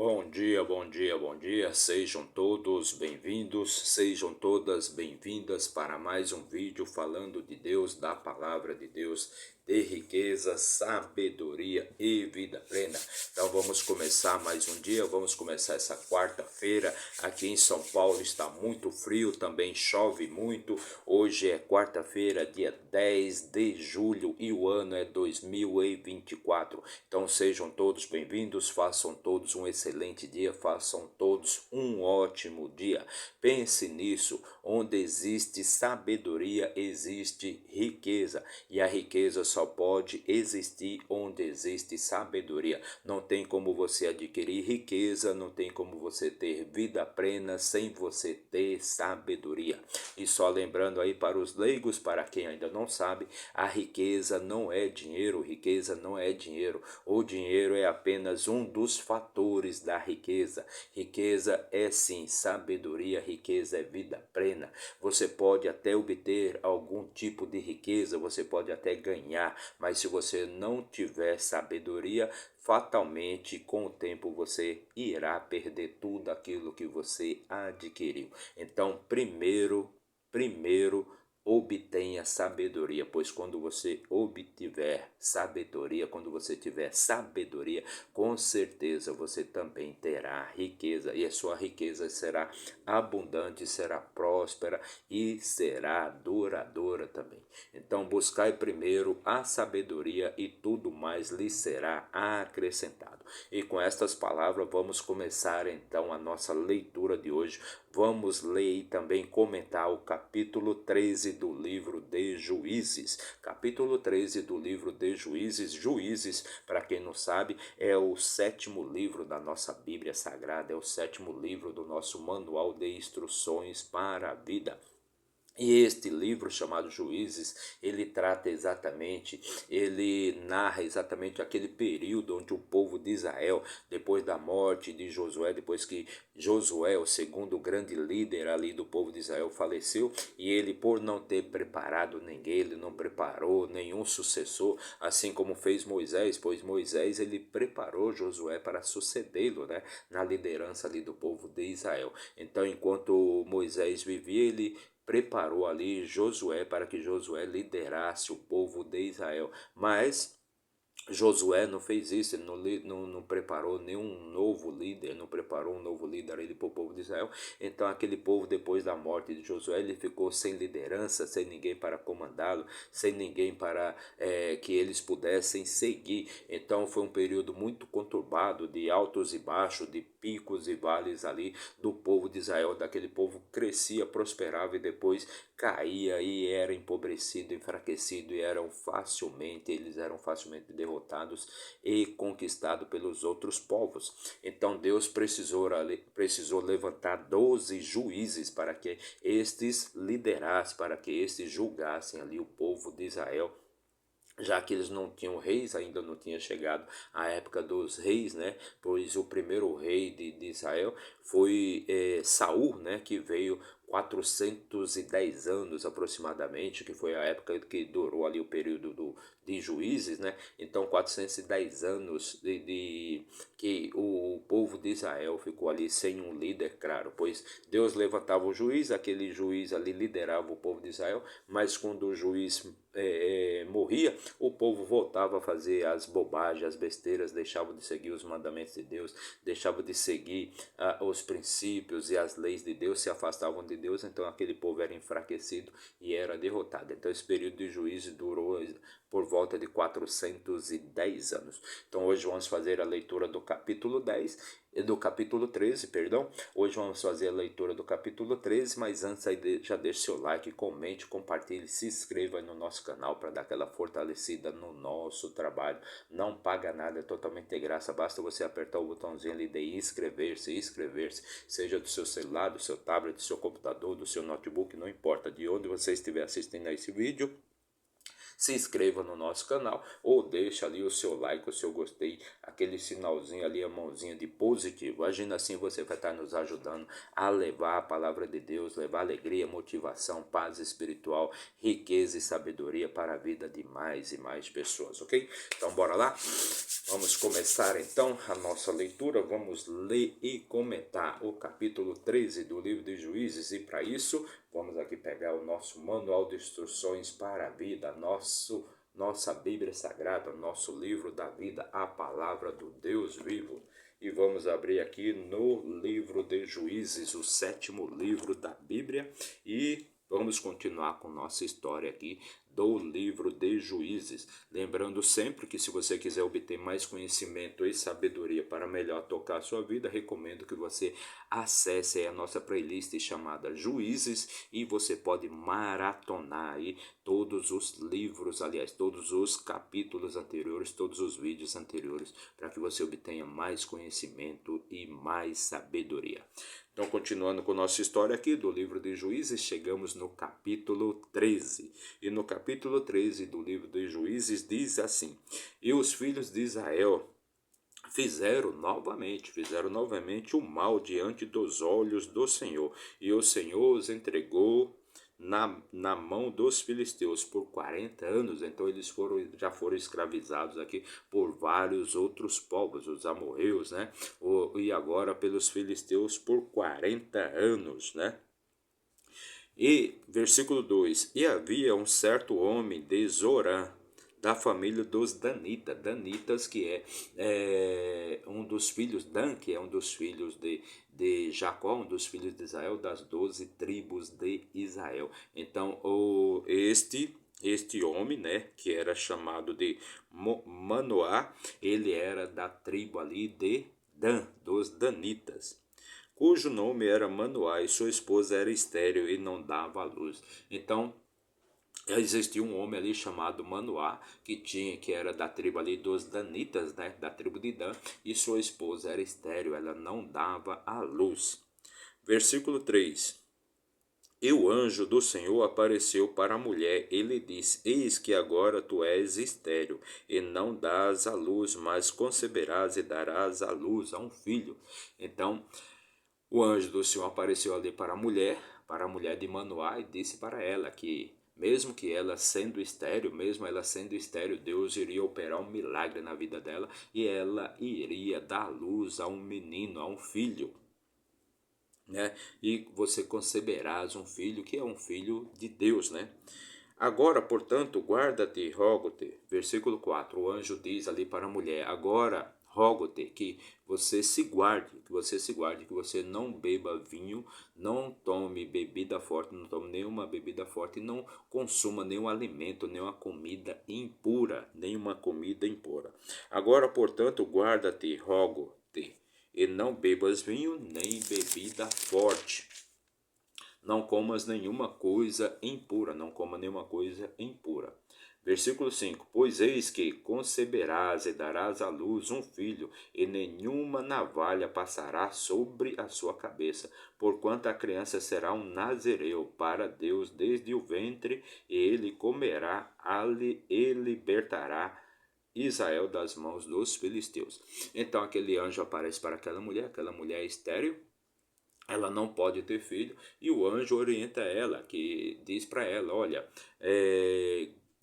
Bom dia, bom dia, bom dia. Sejam todos bem-vindos, sejam todas bem-vindas para mais um vídeo falando de Deus, da palavra de Deus, de riqueza, sabedoria e vida plena. Então vamos começar mais um dia, vamos começar essa quarta-feira. Aqui em São Paulo está muito frio, também chove muito. Hoje é quarta-feira, dia 10 de julho e o ano é 2024. Então sejam todos bem-vindos, façam todos um excelente dia, façam todos um ótimo dia. Pense nisso, onde existe sabedoria, existe riqueza, e a riqueza só pode existir onde existe sabedoria. Não tem como você adquirir riqueza, não tem como você ter vida plena sem você ter sabedoria. E só lembrando aí para os leigos, para quem ainda não sabe, a riqueza não é dinheiro, riqueza não é dinheiro. O dinheiro é apenas um dos fatores da riqueza. Riqueza é sim sabedoria, riqueza é vida plena. Você pode até obter algum tipo de riqueza, você pode até ganhar, mas se você não tiver sabedoria, fatalmente com o tempo você irá perder tudo aquilo que você adquiriu. Então, primeiro obtenha sabedoria, pois quando você obtiver sabedoria, quando você tiver sabedoria, com certeza você também terá riqueza, e a sua riqueza será abundante, será próspera e será duradoura também. Então buscai primeiro a sabedoria e tudo mais lhe será acrescentado. E com estas palavras vamos começar então a nossa leitura de hoje. Vamos ler e também comentar o capítulo 13 do livro de Juízes. Capítulo 13 do livro de Juízes. Juízes, para quem não sabe, é o sétimo livro da nossa Bíblia Sagrada, é o sétimo livro do nosso manual de instruções para a vida. E este livro chamado Juízes, ele narra exatamente aquele período onde o povo de Israel, depois da morte de Josué, depois que Josué, o segundo grande líder ali do povo de Israel, faleceu, e ele, por não ter preparado ninguém, ele não preparou nenhum sucessor, assim como fez Moisés, pois Moisés ele preparou Josué para sucedê-lo, né, na liderança ali do povo de Israel. Então, enquanto Moisés vivia, ele preparou ali Josué para que Josué liderasse o povo de Israel. Mas Josué não fez isso, ele não preparou nenhum novo líder, não preparou um novo líder ali para o povo de Israel. Então aquele povo, depois da morte de Josué, ele ficou sem liderança, sem ninguém para comandá-lo, sem ninguém para que eles pudessem seguir. Então foi um período muito conturbado, de altos e baixos, de picos e vales ali do povo de Israel. Daquele povo crescia, prosperava e depois caía e era empobrecido, enfraquecido, e eles eram facilmente derrotados e conquistados pelos outros povos. Então Deus precisou levantar 12 juízes para que estes liderassem, para que estes julgassem ali o povo de Israel, já que eles não tinham reis, ainda não tinha chegado a época dos reis, né? Pois o primeiro rei de Israel foi Saul, né? Que veio 410 anos aproximadamente, que foi a época que durou ali o período de juízes, né? Então 410 anos que o povo de Israel ficou ali sem um líder claro, pois Deus levantava o juiz, aquele juiz ali liderava o povo de Israel, mas quando o juiz morria, o povo voltava a fazer as bobagens, as besteiras, deixava de seguir os mandamentos de Deus, deixava de seguir os princípios e as leis de Deus, se afastavam de Deus, então aquele povo era enfraquecido e era derrotado. Então esse período de juízo durou por volta de 410 anos. Então hoje vamos fazer a leitura do capítulo 10 do capítulo 13, perdão. Hoje vamos fazer a leitura do capítulo 13, mas antes aí já deixe seu like, comente, compartilhe, se inscreva no nosso canal para dar aquela fortalecida no nosso trabalho. Não paga nada, é totalmente de graça, basta você apertar o botãozinho ali de inscrever-se, seja do seu celular, do seu tablet, do seu computador, do seu notebook, não importa de onde você estiver assistindo a esse vídeo. se inscreva no nosso canal ou deixa ali o seu like, o seu gostei, aquele sinalzinho ali, a mãozinha de positivo. Agindo assim, você vai estar nos ajudando a levar a palavra de Deus, levar alegria, motivação, paz espiritual, riqueza e sabedoria para a vida de mais e mais pessoas, ok? Então bora lá? Vamos começar então a nossa leitura. Vamos ler e comentar o capítulo 13 do livro de Juízes, e para isso vamos aqui pegar o nosso manual de instruções para a vida, nossa Bíblia Sagrada, nosso livro da vida, a palavra do Deus vivo. E vamos abrir aqui no livro de Juízes, o 7º livro da Bíblia, e vamos continuar com nossa história aqui do livro de Juízes. Lembrando sempre que se você quiser obter mais conhecimento e sabedoria para melhor tocar a sua vida, recomendo que você acesse a nossa playlist chamada Juízes, e você pode maratonar aí todos os livros, aliás, todos os capítulos anteriores, todos os vídeos anteriores, para que você obtenha mais conhecimento e mais sabedoria. Então, continuando com nossa história aqui do livro de Juízes, chegamos no capítulo 13. E no capítulo 13 do livro de Juízes diz assim: E os filhos de Israel fizeram novamente o mal diante dos olhos do Senhor, e o Senhor os entregou na mão dos filisteus por 40 anos. Então eles já foram escravizados aqui por vários outros povos, os amorreus, né? E agora pelos filisteus por 40 anos, né? E versículo 2: E havia um certo homem de Zorã, da família dos Danitas, que é um dos filhos, Dan, que é um dos filhos de Jacó, um dos filhos de Israel, das 12 tribos de Israel. Então, este homem, né, que era chamado de Manoá, ele era da tribo ali de Dan, dos Danitas, cujo nome era Manoá, e sua esposa era estéril e não dava à luz. Então, existia um homem ali chamado Manoá, que era da tribo ali dos Danitas, né, da tribo de Dan, e sua esposa era estéril, ela não dava à luz. Versículo 3: E o anjo do Senhor apareceu para a mulher e lhe disse: Eis que agora tu és estéril e não dás à luz, mas conceberás e darás à luz a um filho. Então, o anjo do Senhor apareceu ali para a mulher de Manoá, e disse para ela que mesmo ela sendo estéril, Deus iria operar um milagre na vida dela, e ela iria dar luz a um menino, a um filho, né? E você conceberás um filho, que é um filho de Deus, né? Agora, portanto, guarda-te, rogo-te. Versículo 4, o anjo diz ali para a mulher: agora rogo-te que você se guarde, que você não beba vinho, não tome bebida forte, não tome nenhuma bebida forte, e não consuma nenhum alimento, nenhuma comida impura, Agora, portanto, guarda-te, rogo-te, e não bebas vinho, nem bebida forte. Não comas nenhuma coisa impura, não coma nenhuma coisa impura. Versículo 5: Pois eis que conceberás e darás à luz um filho, e nenhuma navalha passará sobre a sua cabeça, porquanto a criança será um nazireu para Deus desde o ventre, e ele comerá e libertará Israel das mãos dos filisteus. Então aquele anjo aparece para aquela mulher é estéril, ela não pode ter filho, e o anjo orienta ela, que diz para ela: olha,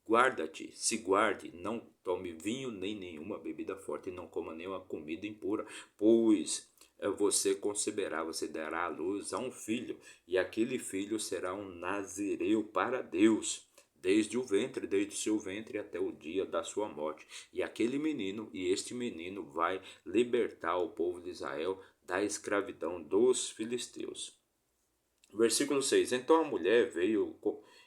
guarda-te, se guarde, não tome vinho nem nenhuma bebida forte, e não coma nenhuma comida impura, pois você conceberá, você dará à luz a um filho, e aquele filho será um nazireu para Deus, desde o seu ventre até o dia da sua morte. E este menino vai libertar o povo de Israel da escravidão dos filisteus. Versículo 6: Então a mulher veio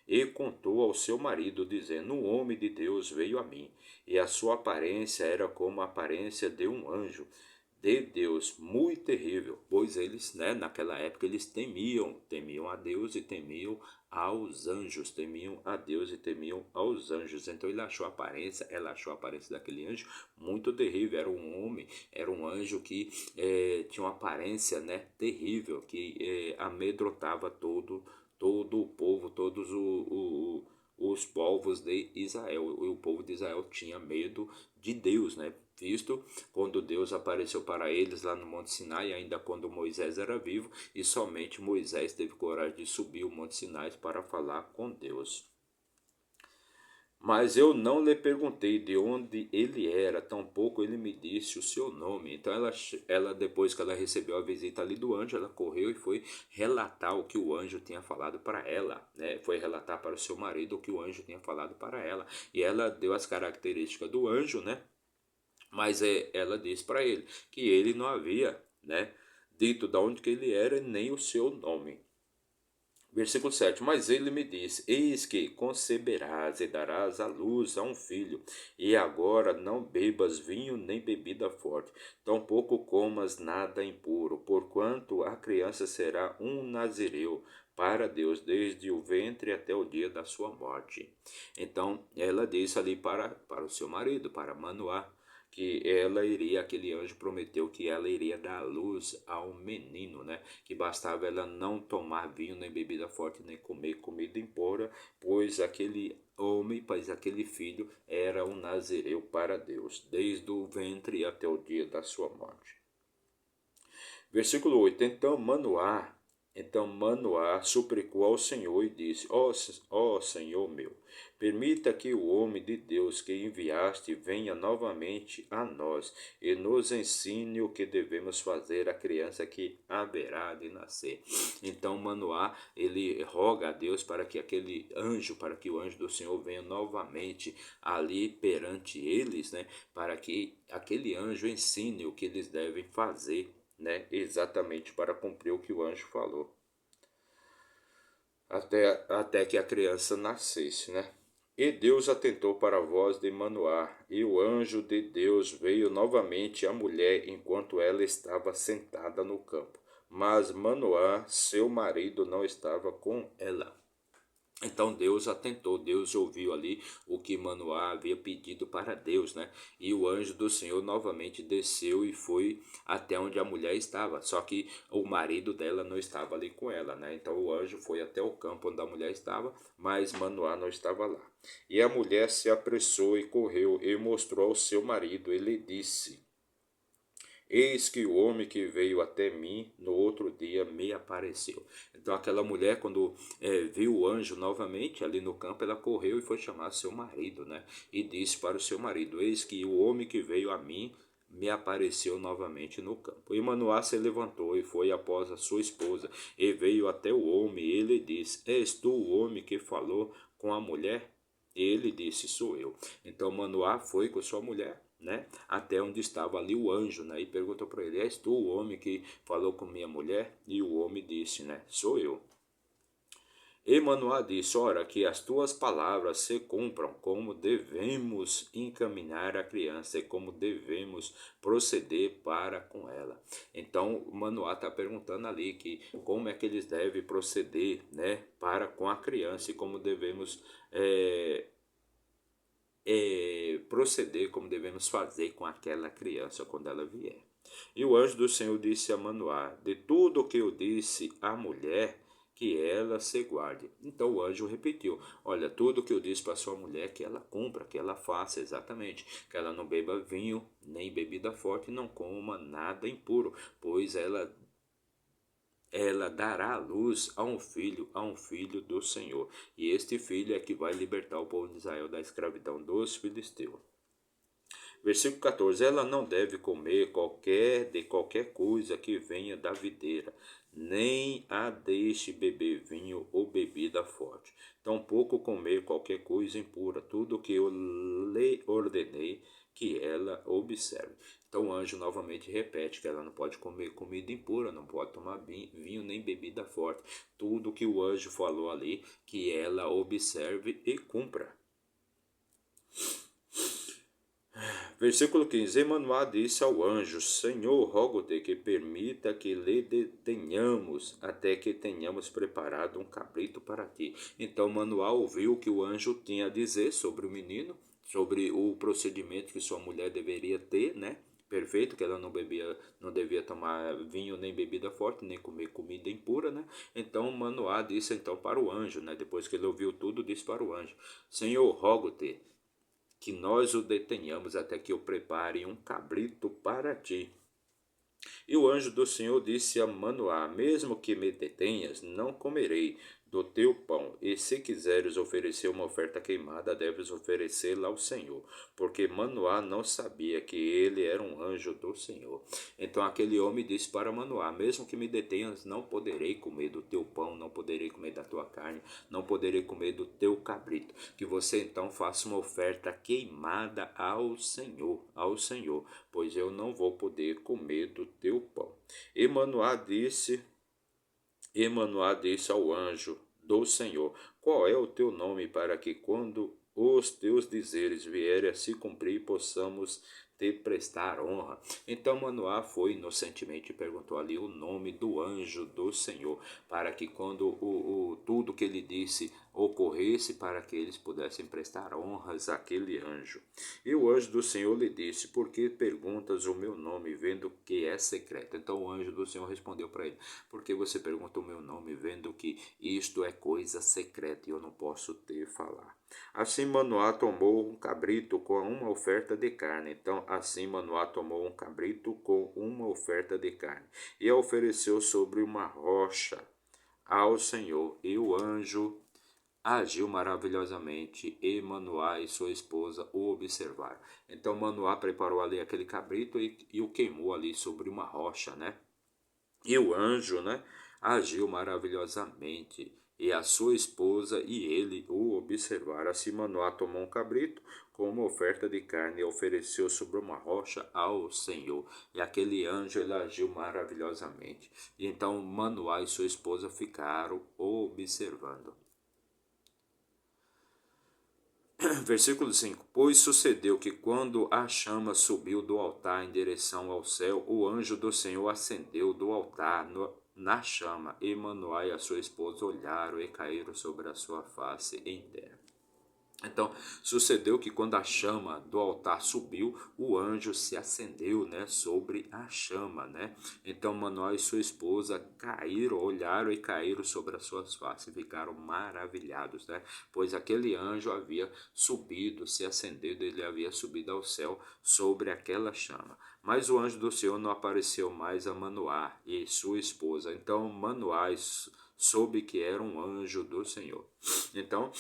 e contou ao seu marido, dizendo: Um homem de Deus veio a mim, e a sua aparência era como a aparência de um anjo de Deus, muito terrível. Pois eles, né, naquela época, eles temiam a Deus e temiam aos anjos, temiam a Deus e temiam aos anjos. Então ela achou a aparência daquele anjo muito terrível. Era um homem, era um anjo que tinha uma aparência, né, terrível, que amedrontava todo o povo, todos os povos de Israel. O povo de Israel tinha medo de Deus, né? Visto quando Deus apareceu para eles lá no Monte Sinai, ainda quando Moisés era vivo, e somente Moisés teve coragem de subir o Monte Sinai para falar com Deus. Mas eu não lhe perguntei de onde ele era, tampouco ele me disse o seu nome. Então ela depois que ela recebeu a visita ali do anjo, ela correu e foi relatar o que o anjo tinha falado para ela, né? Foi relatar para o seu marido o que o anjo tinha falado para ela. E ela deu as características do anjo, né? Mas ela disse para ele que ele não havia, né, dito de onde que ele era nem o seu nome. Versículo 7. Mas ele me disse: Eis que conceberás e darás à luz a um filho, e agora não bebas vinho nem bebida forte, tampouco comas nada impuro, porquanto a criança será um nazireu para Deus desde o ventre até o dia da sua morte. Então ela disse ali para o seu marido, para Manoá, que ela iria, aquele anjo prometeu que ela iria dar luz ao menino, né? Que bastava ela não tomar vinho, nem bebida forte, nem comer comida impura, pois aquele filho era um nazireu para Deus, desde o ventre até o dia da sua morte. Versículo 8. Então Manoá suplicou ao Senhor e disse: Ó Senhor meu, permita que o homem de Deus que enviaste venha novamente a nós e nos ensine o que devemos fazer à criança que haverá de nascer. Então Manoá, ele roga a Deus para que o anjo do Senhor venha novamente ali perante eles, né? Para que aquele anjo ensine o que eles devem fazer, né, exatamente para cumprir o que o anjo falou, até que a criança nascesse, né? E Deus atentou para a voz de Manoá, e o anjo de Deus veio novamente à mulher enquanto ela estava sentada no campo. Mas Manoá, seu marido, não estava com ela. Então Deus atentou, Deus ouviu ali o que Manoá havia pedido para Deus, né? E o anjo do Senhor novamente desceu e foi até onde a mulher estava. Só que o marido dela não estava ali com ela, né? Então o anjo foi até o campo onde a mulher estava, mas Manoá não estava lá. E a mulher se apressou e correu e mostrou ao seu marido. Ele disse: Eis que o homem que veio até mim no outro dia me apareceu. Então aquela mulher, quando viu o anjo novamente ali no campo, ela correu e foi chamar seu marido, né? E disse para o seu marido: Eis que o homem que veio a mim me apareceu novamente no campo. E Manoá se levantou e foi após a sua esposa e veio até o homem. E ele disse: És tu o homem que falou com a mulher? E ele disse: Sou eu. Então Manoá foi com sua mulher, né, até onde estava ali o anjo, né, e perguntou para ele: És tu o homem que falou com minha mulher? E o homem disse, né: Sou eu. E Manoá disse: Ora, que as tuas palavras se cumpram, como devemos encaminhar a criança e como devemos proceder para com ela. Então Manoá está perguntando ali que como é que eles devem proceder, né, para com a criança e como devemos proceder, como devemos fazer com aquela criança quando ela vier. E o anjo do Senhor disse a Manoá: De tudo o que eu disse à mulher, que ela se guarde. Então o anjo repetiu: Olha, tudo o que eu disse para sua mulher, que ela cumpra, que ela faça exatamente, que ela não beba vinho, nem bebida forte, não coma nada impuro, pois ela dará à luz a um filho do Senhor. E este filho é que vai libertar o povo de Israel da escravidão dos filisteus. Versículo 14. Ela não deve comer qualquer coisa que venha da videira, nem a deixe beber vinho ou bebida forte. Tampouco comer qualquer coisa impura, tudo o que eu lhe ordenei que ela observe. Então o anjo novamente repete que ela não pode comer comida impura, não pode tomar vinho nem bebida forte. Tudo que o anjo falou ali, que ela observe e cumpra. Versículo 15. Manoá disse ao anjo: Senhor, rogo-te que permita que lhe detenhamos até que tenhamos preparado um cabrito para ti. Então Manoá ouviu o que o anjo tinha a dizer sobre o menino, sobre o procedimento que sua mulher deveria ter, né, perfeito, que ela não devia tomar vinho nem bebida forte, nem comer comida impura, né? Então Manoá disse então para o anjo, né? Depois que ele ouviu tudo, disse para o anjo: Senhor, rogo-te que nós o detenhamos até que eu prepare um cabrito para ti. E o anjo do Senhor disse a Manoá: Mesmo que me detenhas, não comerei do teu pão. E se quiseres oferecer uma oferta queimada, deves oferecê-la ao Senhor. Porque Manoá não sabia que ele era um anjo do Senhor. Então aquele homem disse para Manoá: Mesmo que me detenhas, não poderei comer do teu pão, não poderei comer da tua carne, não poderei comer do teu cabrito. Que você então faça uma oferta queimada ao Senhor, pois eu não vou poder comer do teu pão. E Manoá disse ao anjo do Senhor: Qual é o teu nome, para que quando os teus dizeres vierem a se cumprir, possamos te prestar honra? Então Manoá foi inocentemente e perguntou ali o nome do anjo do Senhor, para que quando tudo que ele disse ocorresse, para que eles pudessem prestar honras àquele anjo. E o anjo do Senhor lhe disse: Por que perguntas o meu nome, vendo que é secreto? Então o anjo do Senhor respondeu para ele: Por que você pergunta o meu nome, vendo que isto é coisa secreta e eu não posso te falar? Assim Manoá tomou um cabrito com uma oferta de carne. Então assim Manoá tomou um cabrito com uma oferta de carne e a ofereceu sobre uma rocha ao Senhor. E o anjo agiu maravilhosamente, e Manoá e sua esposa o observaram. Então Manoá preparou ali aquele cabrito e o queimou ali sobre uma rocha, né? E o anjo, né, agiu maravilhosamente, e a sua esposa e ele o observaram. Assim Manoá tomou um cabrito com uma oferta de carne e ofereceu sobre uma rocha ao Senhor. E aquele anjo ele agiu maravilhosamente. E então Manoá e sua esposa ficaram observando. Versículo 5: Pois sucedeu que quando a chama subiu do altar em direção ao céu, o anjo do Senhor ascendeu do altar na chama, e Manoá e a sua esposa olharam e caíram sobre a sua face em terra. Então, sucedeu que quando a chama do altar subiu, o anjo se acendeu, né, sobre a chama, né? Então, Manoá e sua esposa caíram, olharam e caíram sobre as suas faces, ficaram maravilhados, né? Pois aquele anjo havia subido, se acendendo, ele havia subido ao céu sobre aquela chama. Mas o anjo do Senhor não apareceu mais a Manoá e sua esposa. Então, Manoá soube que era um anjo do Senhor. Então,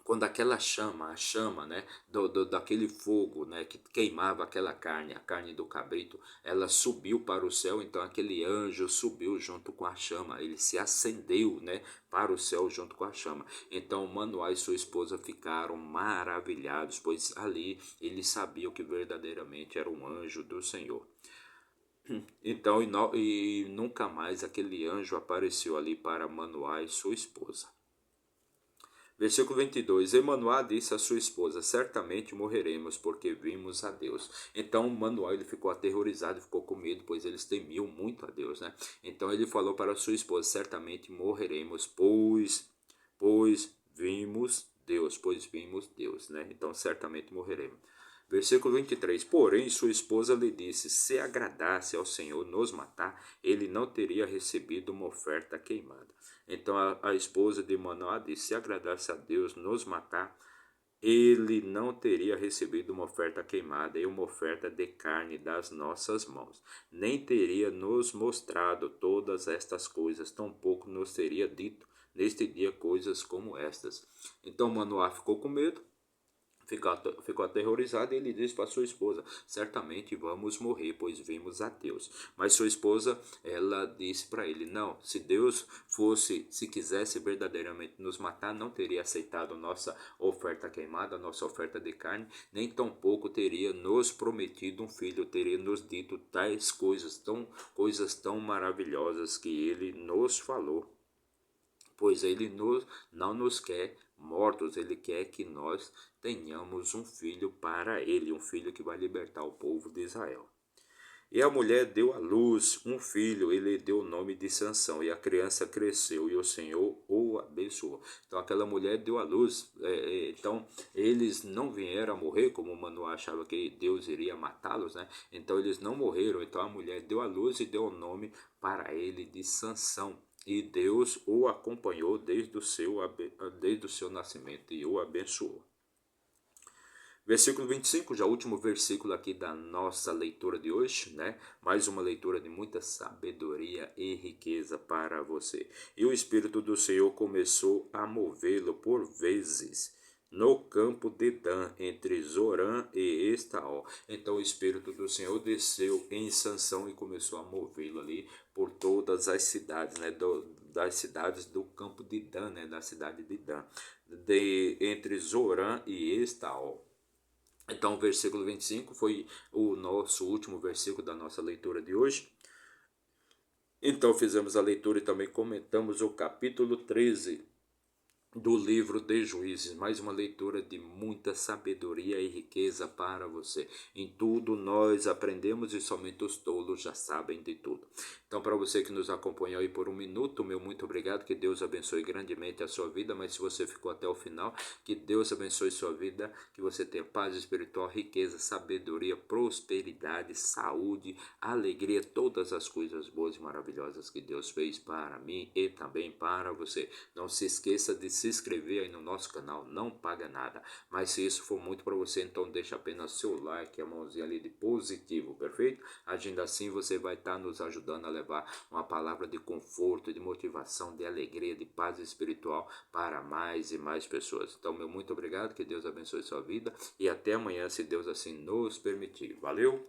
quando aquela chama, a chama, né, daquele fogo, né, que queimava aquela carne, a carne do cabrito, ela subiu para o céu. Então aquele anjo subiu junto com a chama, ele se acendeu, né, para o céu junto com a chama. Então Manoá e sua esposa ficaram maravilhados, pois ali eles sabiam que verdadeiramente era um anjo do Senhor. Então e nunca mais aquele anjo apareceu ali para Manoá e sua esposa. Versículo 22. E Manoá disse à sua esposa: Certamente morreremos, porque vimos a Deus. Então Manoá ele ficou aterrorizado, ficou com medo, pois eles temiam muito a Deus, né? Então ele falou para a sua esposa: Certamente morreremos, pois vimos Deus, né? Então certamente morreremos. Versículo 23. Porém sua esposa lhe disse: Se agradasse ao Senhor nos matar, ele não teria recebido uma oferta queimada. Então a esposa de Manoá disse: Se agradasse a Deus nos matar, ele não teria recebido uma oferta queimada e uma oferta de carne das nossas mãos, nem teria nos mostrado todas estas coisas, tampouco nos teria dito neste dia coisas como estas. Então Manoá ficou com medo, ficou aterrorizado, e ele disse para sua esposa: Certamente vamos morrer, pois vimos a Deus. Mas sua esposa, ela disse para ele: Não, se quisesse verdadeiramente nos matar, não teria aceitado nossa oferta queimada, nossa oferta de carne, nem tampouco teria nos prometido um filho, teria nos dito tais coisas tão maravilhosas que ele nos falou. Pois ele não nos quer mortos, ele quer que nós tenhamos um filho para ele, um filho que vai libertar o povo de Israel. E a mulher deu à luz um filho, ele deu o nome de Sansão, e a criança cresceu, e o Senhor o abençoou. Então aquela mulher deu à luz, então eles não vieram a morrer, como Manoá achava que Deus iria matá-los, né? Então eles não morreram, então a mulher deu à luz e deu o nome para ele de Sansão. E Deus o acompanhou desde o seu nascimento e o abençoou. Versículo 25, já o último versículo aqui da nossa leitura de hoje, né? Mais uma leitura de muita sabedoria e riqueza para você. E o Espírito do Senhor começou a movê-lo por vezes no campo de Dan, entre Zorã e Estaol. Então o Espírito do Senhor desceu em Sansão e começou a movê-lo ali por todas as cidades, né? Das cidades do campo de Dan, né? Da cidade de Dan, entre Zorã e Estaol. Então, o versículo 25 foi o nosso último versículo da nossa leitura de hoje. Então, fizemos a leitura e também comentamos o capítulo 13 do livro de Juízes, mais uma leitura de muita sabedoria e riqueza para você. Em tudo nós aprendemos e somente os tolos já sabem de tudo. Então, para você que nos acompanhou aí por um minuto, meu muito obrigado, que Deus abençoe grandemente a sua vida, mas se você ficou até o final, que Deus abençoe sua vida, que você tenha paz espiritual, riqueza, sabedoria, prosperidade, saúde, alegria, todas as coisas boas e maravilhosas que Deus fez para mim e também para você. Não se esqueça de se inscrever aí no nosso canal, não paga nada, mas se isso for muito para você, então deixa apenas seu like, a mãozinha ali de positivo, perfeito? Agindo assim, você vai estar nos ajudando a levar uma palavra de conforto, de motivação, de alegria, de paz espiritual para mais e mais pessoas. Então, meu muito obrigado, que Deus abençoe sua vida e até amanhã, se Deus assim nos permitir. Valeu!